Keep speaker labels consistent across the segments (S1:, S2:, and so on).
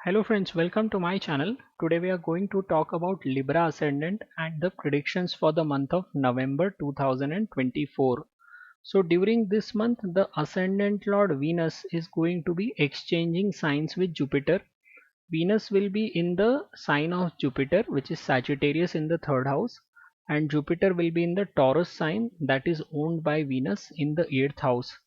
S1: Hello friends, welcome to my channel. Today we are going to talk about Libra ascendant and the predictions for the month of November 2024. So during this month, the ascendant lord Venus is going to be exchanging signs with Jupiter. Venus will be in the sign of Jupiter, which is Sagittarius in the third house, and Jupiter will be in the Taurus sign that is owned by Venus in the eighth house.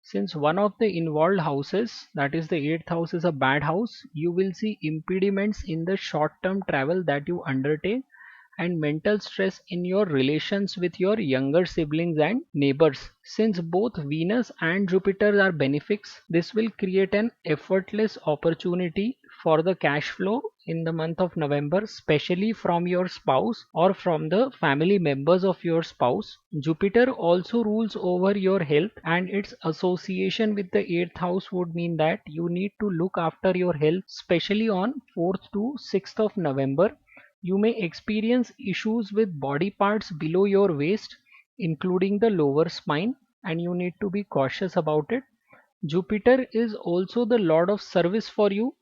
S1: Since one of the involved houses, that is the eighth house, is a bad house, you will see impediments in the short term travel that you undertake and mental stress in your relations with your younger siblings and neighbors. Since both Venus and Jupiter are benefics, this will create an effortless opportunity for the cash flow in the month of November, especially from your spouse or from the family members of your spouse. Jupiter also rules over your health, and its association with the 8th house would mean that you need to look after your health, especially on 4th to 6th of November. You may experience issues with body parts below your waist, including the lower spine, and you need to be cautious about it. Jupiter is also the lord of service for you,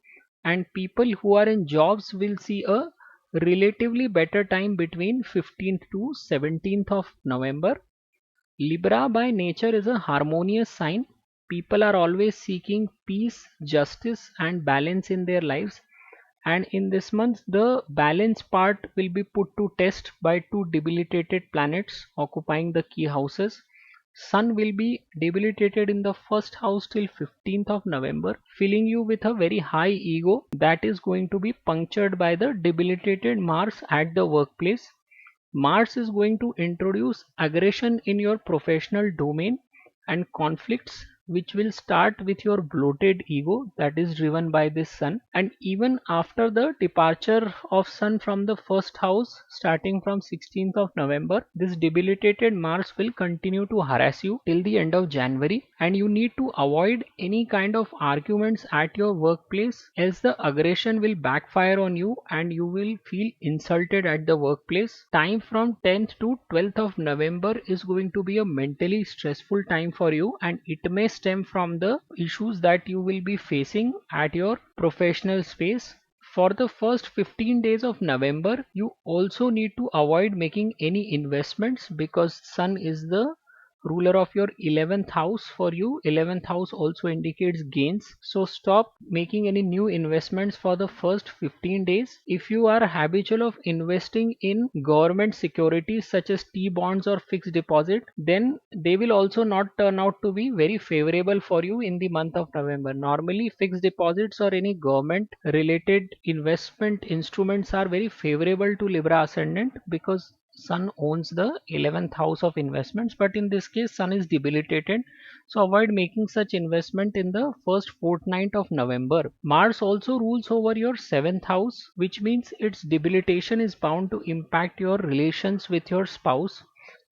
S1: and people who are in jobs will see a relatively better time between 15th to 17th of November. Libra by nature is a harmonious sign. People are always seeking peace, justice, and balance in their lives. And in this month, the balance part will be put to test by two debilitated planets occupying the key houses. Sun will be debilitated in the first house till 15th of November, filling you with a very high ego that is going to be punctured by the debilitated Mars at the workplace. Mars is going to introduce aggression in your professional domain and conflicts which will start with your bloated ego that is driven by this sun. And even after the departure of sun from the first house starting from 16th of November, this debilitated Mars will continue to harass you till the end of January, and you need to avoid any kind of arguments at your workplace, else the aggression will backfire on you and you will feel insulted at the workplace. Time from 10th to 12th of November is going to be a mentally stressful time for you, and it may stem from the issues that you will be facing at your professional space. For the first 15 days of November, you also need to avoid making any investments because Sun is the ruler of your 11th house for you. 11th house also indicates gains, so stop making any new investments for the first 15 days. If you are habitual of investing in government securities such as T bonds or fixed deposit, then they will also not turn out to be very favorable for you in the month of November. Normally fixed deposits or any government related investment instruments are very favorable to Libra ascendant because Sun owns the 11th house of investments, but in this case Sun is debilitated, so avoid making such investment in the first fortnight of November. Mars also rules over your 7th house, which means its debilitation is bound to impact your relations with your spouse.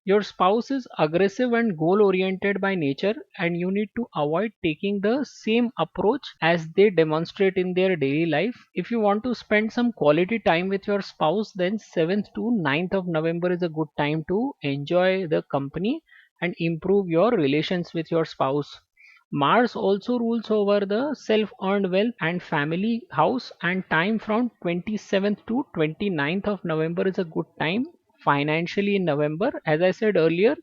S1: Your spouse is aggressive and goal oriented by nature, and you need to avoid taking the same approach as they demonstrate in their daily life. If you want to spend some quality time with your spouse, then 7th to 9th of November is a good time to enjoy the company and improve your relations with your spouse. Mars also rules over the self earned wealth and family house, and time from 27th to 29th of November is a good time financially in November. As I said earlier,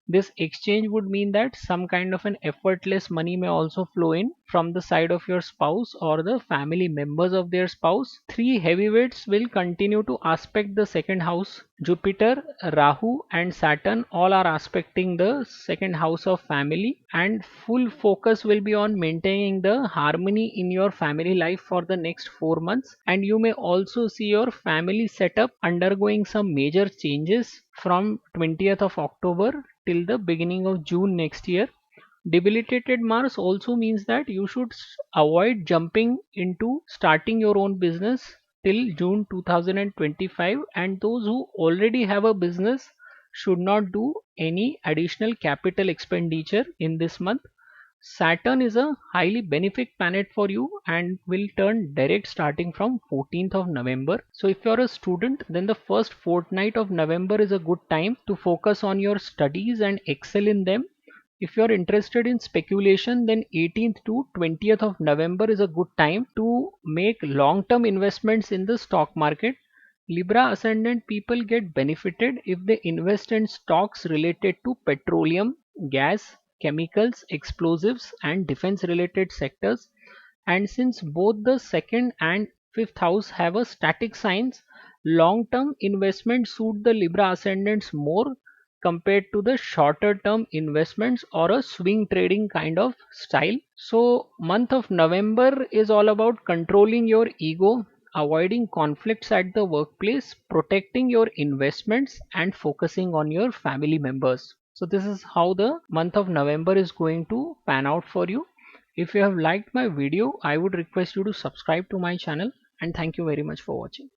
S1: this exchange would mean that some kind of an effortless money may also flow in from the side of your spouse or the family members of their spouse. Three heavyweights will continue to aspect the second house. Jupiter, Rahu, and Saturn all are aspecting the second house of family, and full focus will be on maintaining the harmony in your family life for the next 4 months. And you may also see your family setup undergoing some major changes from 20th of October till the beginning of June next year. Debilitated Mars also means that you should avoid jumping into starting your own business till June 2025, and those who already have a business should not do any additional capital expenditure in this month. Saturn is a highly benefic planet for you and will turn direct starting from 14th of November. So if you're a student, then the first fortnight of November is a good time to focus on your studies and excel in them. If you're interested in speculation, then 18th to 20th of November is a good time to make long-term investments in the stock market. Libra ascendant people get benefited if they invest in stocks related to petroleum, gas, chemicals, explosives, and defense related sectors. And since both the second and fifth house have a static signs, long term investments suit the Libra ascendants more compared to the shorter term investments or a swing trading kind of style. So month of November is all about controlling your ego, avoiding conflicts at the workplace, protecting your investments and focusing on your family members. So this is how the month of November is going to pan out for you. If you have liked my video, I would request you to subscribe to my channel, and thank you very much for watching.